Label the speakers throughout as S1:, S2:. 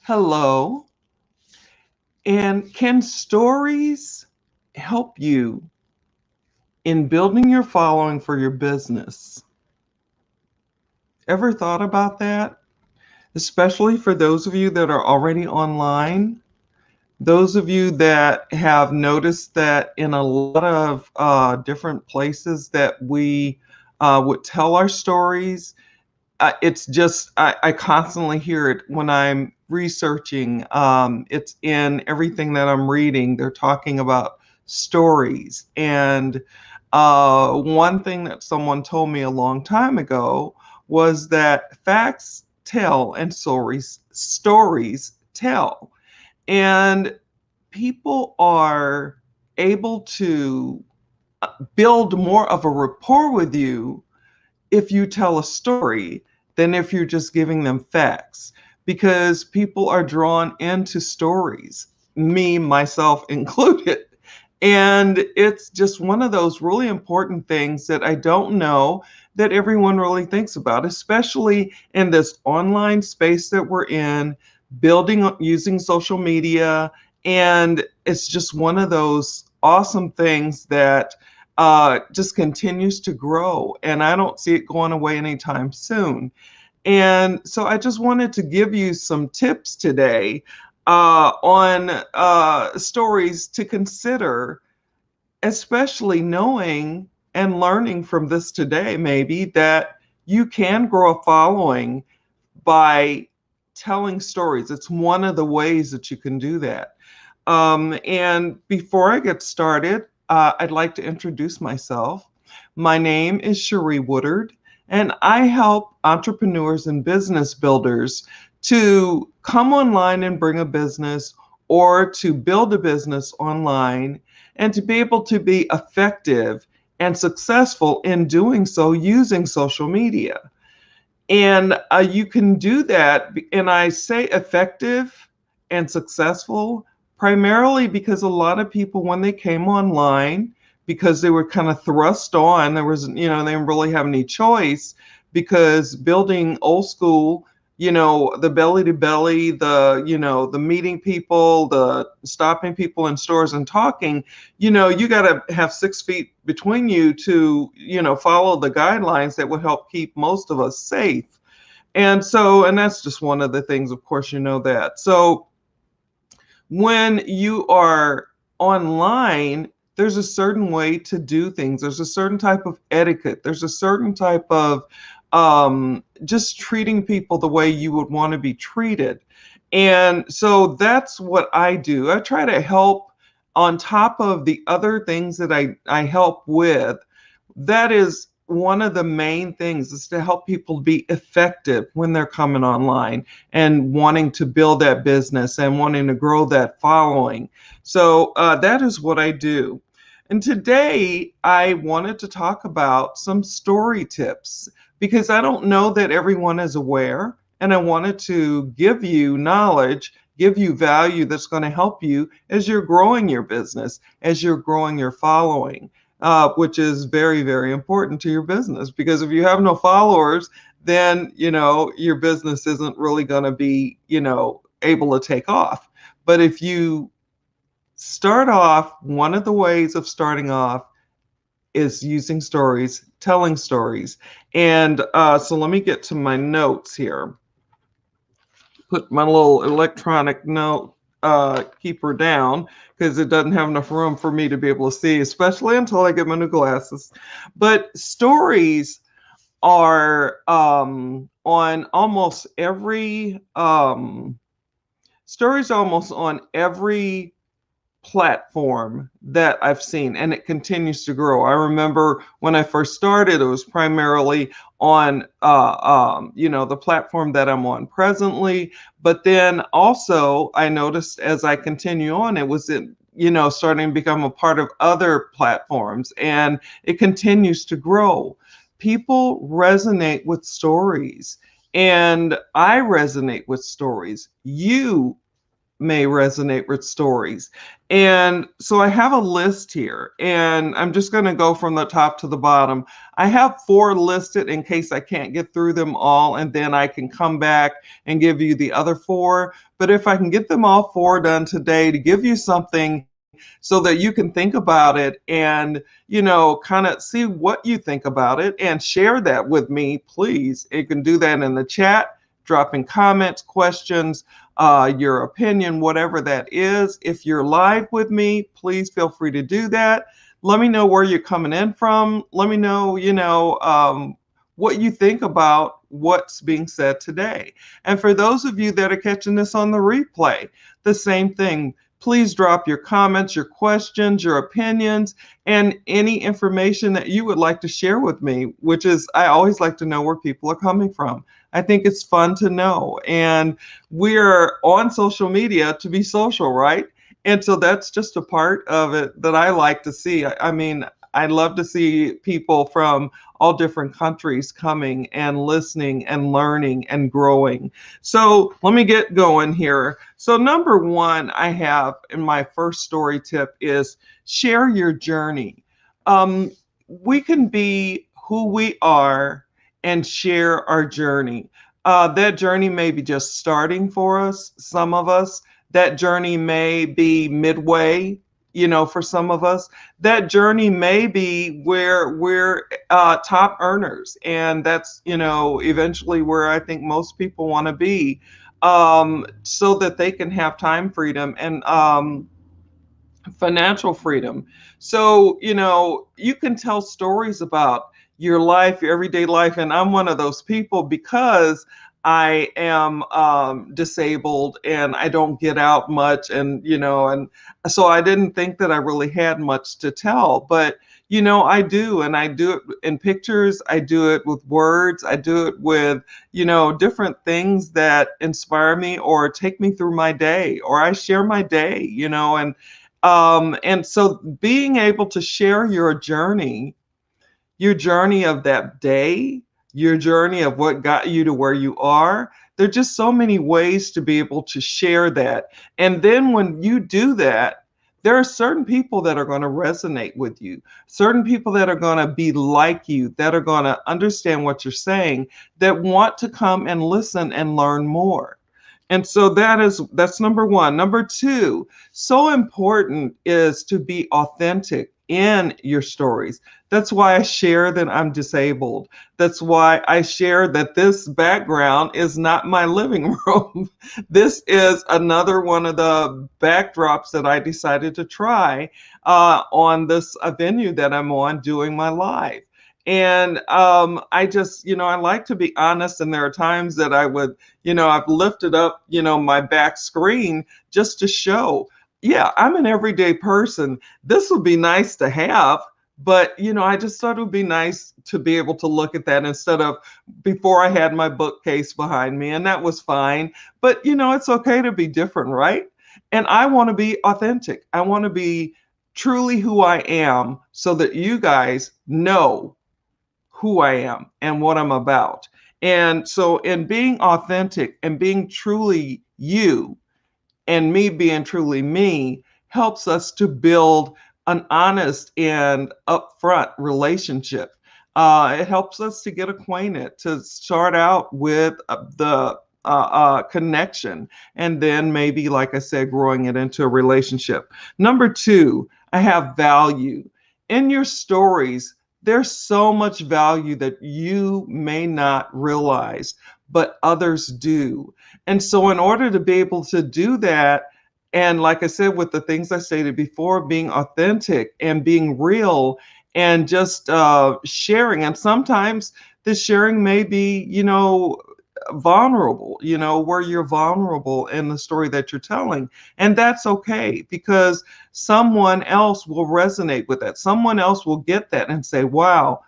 S1: Hello. And can stories help you in building your following for your business? Ever thought about that? Especially for those of you that are already online, those of you that have noticed that in a lot of different places that we would tell our stories. It's just I constantly hear it when I'm researching. It's in everything that I'm reading. They're talking about stories, and one thing that someone told me a long time ago was that facts tell and stories tell, and people are able to build more of a rapport with you if you tell a story than if you're just giving them facts, because people are drawn into stories, me, myself included. And it's just one of those really important things that I don't know that everyone really thinks about, especially in this online space that we're in, building using social media. And it's just one of those awesome things that just continues to grow. And I don't see it going away anytime soon. And so I just wanted to give you some tips today on stories to consider, especially knowing and learning from this today, maybe that you can grow a following by telling stories. It's one of the ways that you can do that. And before I get started, I'd like to introduce myself. My name is Cherie Woodard, and I help entrepreneurs and business builders to come online and bring a business, or to build a business online, and to be able to be effective and successful in doing so using social media. And you can do that. And I say effective and successful primarily because a lot of people, when they came online, because they were kind of thrust on, there was, they didn't really have any choice, because building old school, the belly to belly, the meeting people, the stopping people in stores and talking, you got to have 6 feet between you to, follow the guidelines that will help keep most of us safe. And that's just one of the things, of course, that. So when you are online, there's a certain way to do things. There's a certain type of etiquette. There's a certain type of just treating people the way you would want to be treated. And so that's what I do. I try to help on top of the other things that I help with. That is one of the main things, is to help people be effective when they're coming online and wanting to build that business and wanting to grow that following. So that is what I do. And today I wanted to talk about some story tips, because I don't know that everyone is aware, and I wanted to give you knowledge, give you value that's going to help you as you're growing your business, as you're growing your following, which is very, very important to your business. Because if you have no followers, then, your business isn't really going to be, able to take off. But if you start off, one of the ways of starting off is using stories, telling stories. And so let me get to my notes here. Put my little electronic note keeper down, because it doesn't have enough room for me to be able to see, especially until I get my new glasses. But are on almost every stories almost on every platform that I've seen, and it continues to grow. I remember when I first started, it was primarily on, the platform that I'm on presently. But then also, I noticed as I continue on, it was starting to become a part of other platforms, and it continues to grow. People resonate with stories, and I resonate with stories. You may resonate with stories. And so I have a list here, and I'm just going to go from the top to the bottom. I have 4 listed in case I can't get through them all, and then I can come back and give you the other 4. But if I can get them all 4 done today to give you something so that you can think about it and, kind of see what you think about it and share that with me, please. You can do that in the chat, dropping comments, questions, your opinion, whatever that is. If you're live with me, please feel free to do that. Let me know where you're coming in from. Let me know, what you think about what's being said today. And for those of you that are catching this on the replay, the same thing. Please drop your comments, your questions, your opinions, and any information that you would like to share with me, which is, I always like to know where people are coming from. I think it's fun to know. And we're on social media to be social, right? And so that's just a part of it that I like to see. I mean, I love to see people from all different countries coming and listening and learning and growing. So let me get going here. So number 1 I have in my first story tip is share your journey. We can be who we are and share our journey. That journey may be just starting for us, some of us. That journey may be midway, for some of us. That journey may be where we're top earners. And that's, eventually where I think most people want to be, so that they can have time freedom and financial freedom. So, you can tell stories about your life, your everyday life. And I'm one of those people because I am disabled and I don't get out much. And, and so I didn't think that I really had much to tell. But, I do. And I do it in pictures. I do it with words. I do it with, different things that inspire me or take me through my day, or I share my day, and so being able to share your journey of that day, your journey of what got you to where you are, there are just so many ways to be able to share that. And then when you do that, there are certain people that are going to resonate with you, certain people that are going to be like you, that are going to understand what you're saying, that want to come and listen and learn more. And so that's number 1. Number 2, so important is to be authentic in your stories. That's why I share that I'm disabled. That's why I share that this background is not my living room. This is another one of the backdrops that I decided to try on this venue that I'm on doing my live. And I just, I like to be honest. And there are times that I would, I've lifted up, my back screen just to show, yeah, I'm an everyday person. This would be nice to have. But, I just thought it would be nice to be able to look at that instead of before I had my bookcase behind me. And that was fine. But, it's okay to be different, right? And I want to be authentic. I want to be truly who I am so that you guys know who I am and what I'm about. And so in being authentic and being truly you and me being truly me helps us to build an honest and upfront relationship. It helps us to get acquainted, to start out with the connection, and then maybe, like I said, growing it into a relationship. Number 2, I have value. In your stories, there's so much value that you may not realize, but others do. And so in order to be able to do that, and like I said, with the things I stated before, being authentic and being real and just sharing. And sometimes the sharing may be, vulnerable, where you're vulnerable in the story that you're telling. And that's okay, because someone else will resonate with that. Someone else will get that and say, wow,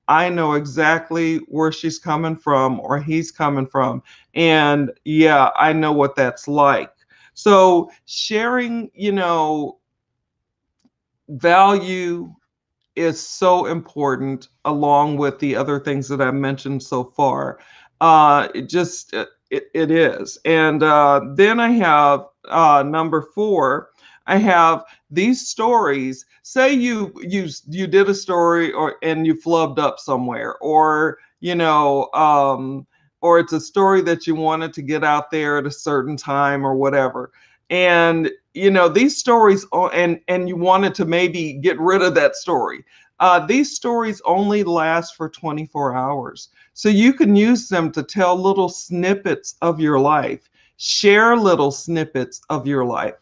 S1: I know exactly where she's coming from or he's coming from. And yeah, I know what that's like. So sharing, value is so important, along with the other things that I've mentioned so far. It just it is. And then I have number 4. I have these stories. Say you did a story, and you flubbed up somewhere, or or it's a story that you wanted to get out there at a certain time or whatever. And these stories, and you wanted to maybe get rid of that story. These stories only last for 24 hours. So you can use them to tell little snippets of your life, share little snippets of your life.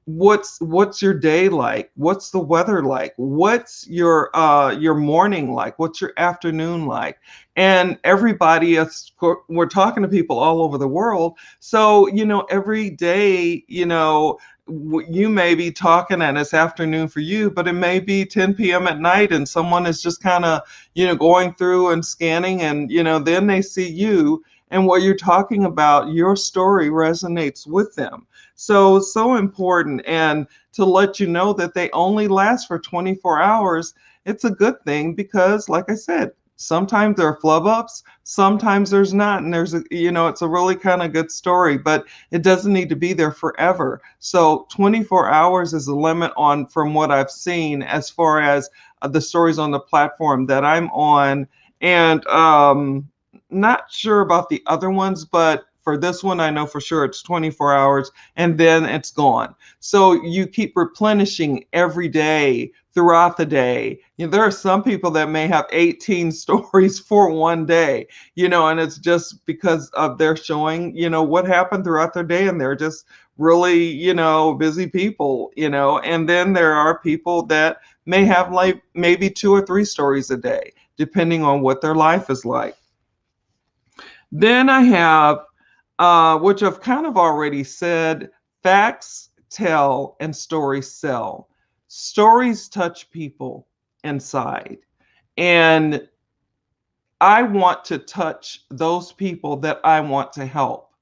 S1: What's your day like? What's the weather like? What's your morning like? What's your afternoon like? And everybody is, we're talking to people all over the world. So, every day, you may be talking and it's afternoon for you, but it may be 10 p.m. at night, and someone is just kind of, going through and scanning, and, then they see you, and what you're talking about, your story resonates with them. So important. And to let you know that they only last for 24 hours, it's a good thing, because like I said, sometimes there are flub ups, sometimes there's not. And it's a really kind of good story, but it doesn't need to be there forever. So 24 hours is the limit on, from what I've seen, as far as the stories on the platform that I'm on. And not sure about the other ones, but for this one, I know for sure it's 24 hours and then it's gone. So you keep replenishing every day throughout the day. There are some people that may have 18 stories for one day, and it's just because of their showing, what happened throughout their day, and they're just really, busy people, and then there are people that may have like maybe 2 or 3 stories a day, depending on what their life is like. Then I have, which I've kind of already said, facts tell and stories sell. Stories touch people inside. And I want to touch those people that I want to help.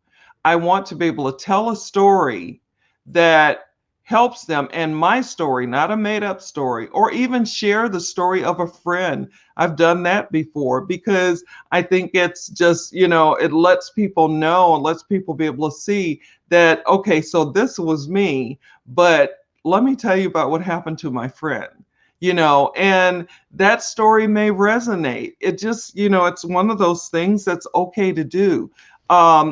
S1: I want to be able to tell a story that helps them, and my story, not a made up story, or even share the story of a friend. I've done that before, because I think it's just, it lets people know and lets people be able to see that, okay, so this was me, but let me tell you about what happened to my friend. And that story may resonate. It just, it's one of those things that's okay to do.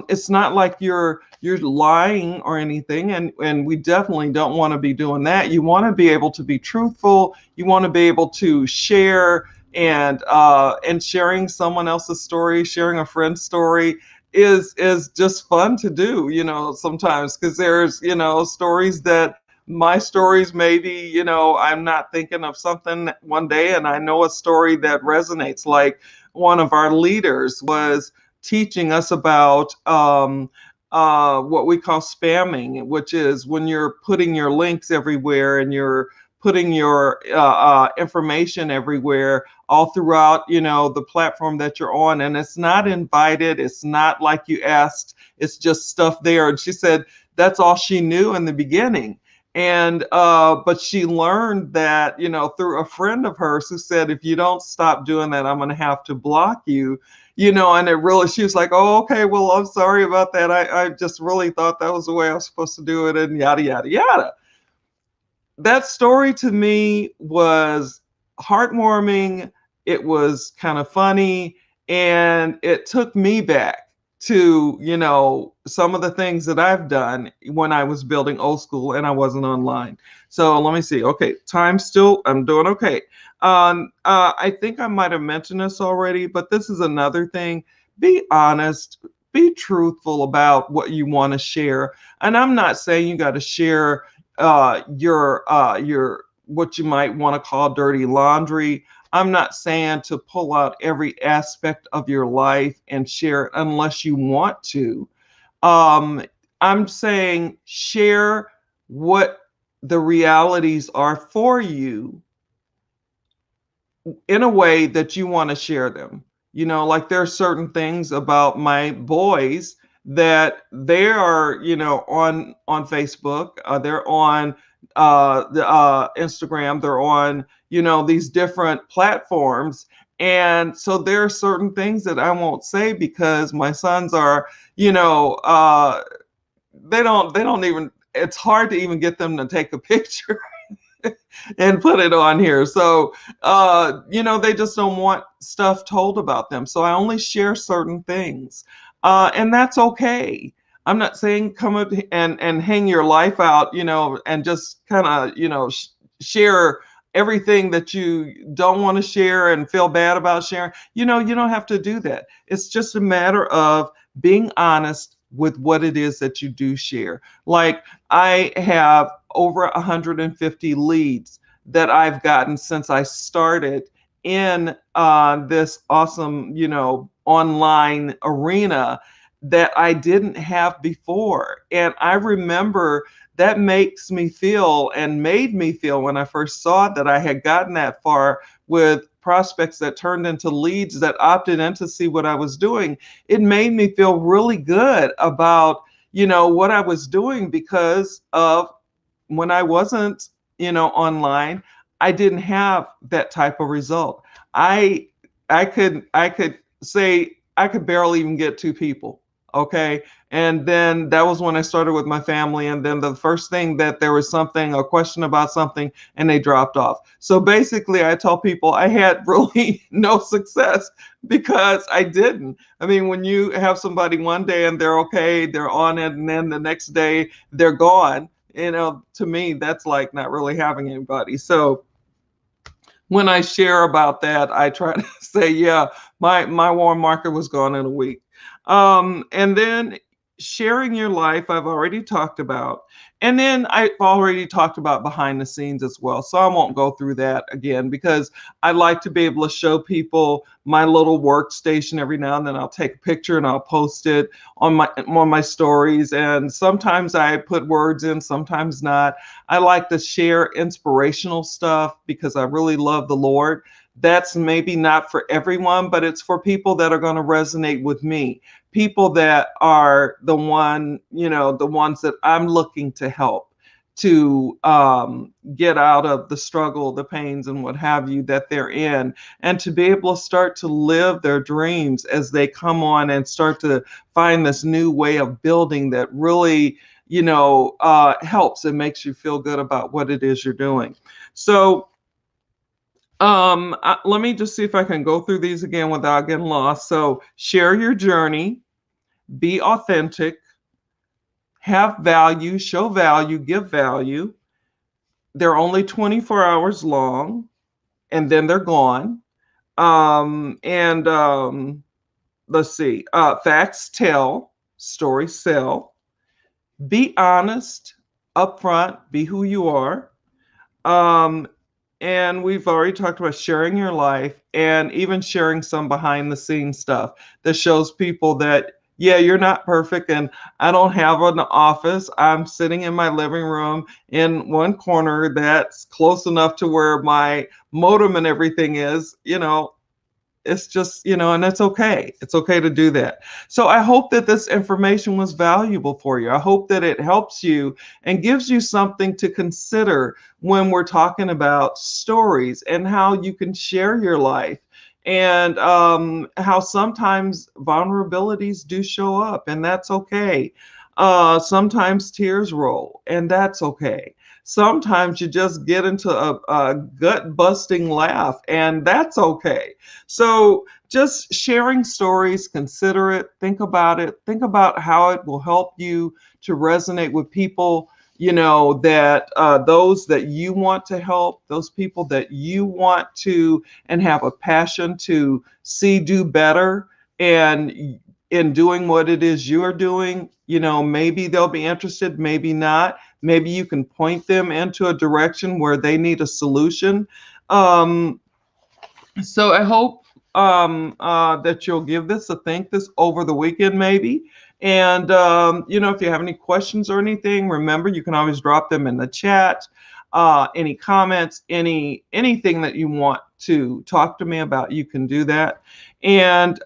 S1: It's not like you're lying or anything, and we definitely don't want to be doing that. You want to be able to be truthful. You want to be able to share, and sharing someone else's story, sharing a friend's story is just fun to do, sometimes, because there's, stories that my stories, maybe, I'm not thinking of something one day and I know a story that resonates. Like, one of our leaders was teaching us about what we call spamming, which is when you're putting your links everywhere and you're putting your information everywhere, all throughout, the platform that you're on, and it's not invited. It's not like you asked. It's just stuff there. And she said that's all she knew in the beginning. And but she learned that, through a friend of hers who said, if you don't stop doing that, I'm going to have to block you. And it really, she was like, oh, okay, well, I'm sorry about that. I just really thought that was the way I was supposed to do it, and yada, yada, yada. That story to me was heartwarming. It was kind of funny, and it took me back to, some of the things that I've done when I was building Old School and I wasn't online. So let me see. Okay, I'm doing okay. I think I might have mentioned this already, but this is another thing. Be honest, be truthful about what you want to share. And I'm not saying you got to share your what you might want to call dirty laundry. I'm not saying to pull out every aspect of your life and share it unless you want to. I'm saying share what the realities are for you in a way that you want to share them. Like, there are certain things about my boys that they are, on Facebook, they're on the Instagram, they're on, these different platforms, And so there are certain things that I won't say because my sons are, they don't even, it's hard to even get them to take a picture and put it on here. So, they just don't want stuff told about them. So I only share certain things. And that's okay. I'm not saying come up and hang your life out, and just kind of, share everything that you don't want to share and feel bad about sharing. You don't have to do that. It's just a matter of being honest with what it is that you do share. Like, I have over 150 leads that I've gotten since I started in this awesome, online arena that I didn't have before. And I remember that makes me feel and made me feel when I first saw that I had gotten that far with prospects that turned into leads that opted in to see what I was doing. It made me feel really good about, what I was doing, because of when I wasn't, online, I didn't have that type of result. I I could say I could barely even get two people. Okay. And then that was when I started with my family. And then the first thing that there was something, a question about something, and they dropped off. So basically, I tell people I had really no success because I didn't. I mean, when you have somebody one day and they're okay, they're on it, and then the next day they're gone, to me, that's like not really having anybody. So when I share about that, I try to say, yeah, my warm market was gone in a week. And then sharing your life, I've already talked about. And then I've already talked about behind the scenes as well. So I won't go through that again because I like to be able to show people my little workstation every now and then. I'll take a picture and I'll post it on my stories. And sometimes I put words in, sometimes not. I like to share inspirational stuff because I really love the Lord. That's maybe not for everyone, but it's for people that are going to resonate with me. People that are the ones that I'm looking to help to get out of the struggle, the pains, and what have you that they're in, and to be able to start to live their dreams as they come on and start to find this new way of building that really, helps and makes you feel good about what it is you're doing. So, let me just see if I can go through these again without getting lost. So, share your journey, be authentic, have value, show value, give value. They're only 24 hours long, and then they're gone. And let's see, facts tell, stories sell. Be honest, upfront, be who you are. Um, and we've already talked about sharing your life and even sharing some behind the scenes stuff that shows people that, yeah, you're not perfect. And I don't have an office. I'm sitting in my living room in one corner that's close enough to where my modem and everything is, it's just, and that's okay. It's okay to do that. So I hope that this information was valuable for you. I hope that it helps you and gives you something to consider when we're talking about stories and how you can share your life, and how sometimes vulnerabilities do show up, and that's okay. Sometimes tears roll, and that's okay. Sometimes you just get into a gut busting laugh, and that's okay. So just sharing stories, consider it, think about how it will help you to resonate with people, that those that you want to help, those people that you want to and have a passion to see do better. And in doing what it is you are doing, maybe they'll be interested, maybe not. Maybe you can point them into a direction where they need a solution. So I hope that you'll give this a think this over the weekend, maybe. And if you have any questions or anything, remember you can always drop them in the chat. Any comments, anything that you want to talk to me about, you can do that. And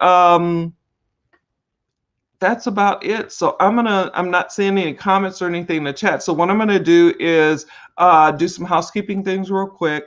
S1: that's about it. So I'm not seeing any comments or anything in the chat. So what I'm gonna do is do some housekeeping things real quick.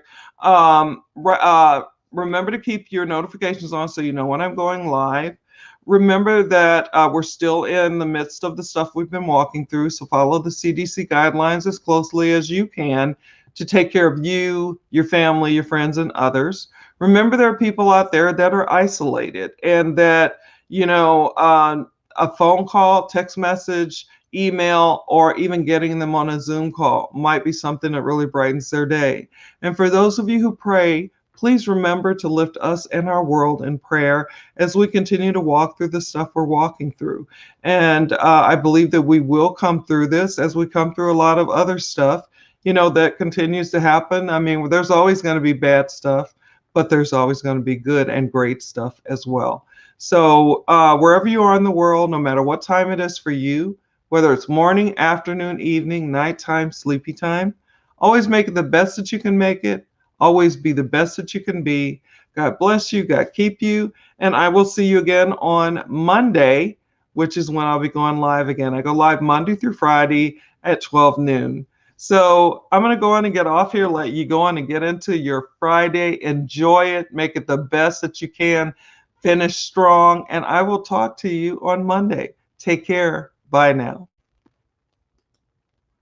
S1: remember to keep your notifications on so you know when I'm going live. Remember that we're still in the midst of the stuff we've been walking through, so follow the CDC guidelines as closely as you can to take care of you, your family, your friends, and others. Remember, there are people out there that are isolated, and that, a phone call, text message, email, or even getting them on a Zoom call might be something that really brightens their day. And for those of you who pray, please remember to lift us and our world in prayer as we continue to walk through the stuff we're walking through. And I believe that we will come through this as we come through a lot of other stuff, that continues to happen. I mean, there's always going to be bad stuff, but there's always going to be good and great stuff as well. So wherever you are in the world, no matter what time it is for you, whether it's morning, afternoon, evening, nighttime, sleepy time, always make it the best that you can make it. Always be the best that you can be. God bless you. God keep you. And I will see you again on Monday, which is when I'll be going live again. I go live Monday through Friday at 12 noon. So I'm going to go on and get off here, let you go on and get into your Friday. Enjoy it. Make it the best that you can. Finish strong. And I will talk to you on Monday. Take care. Bye now.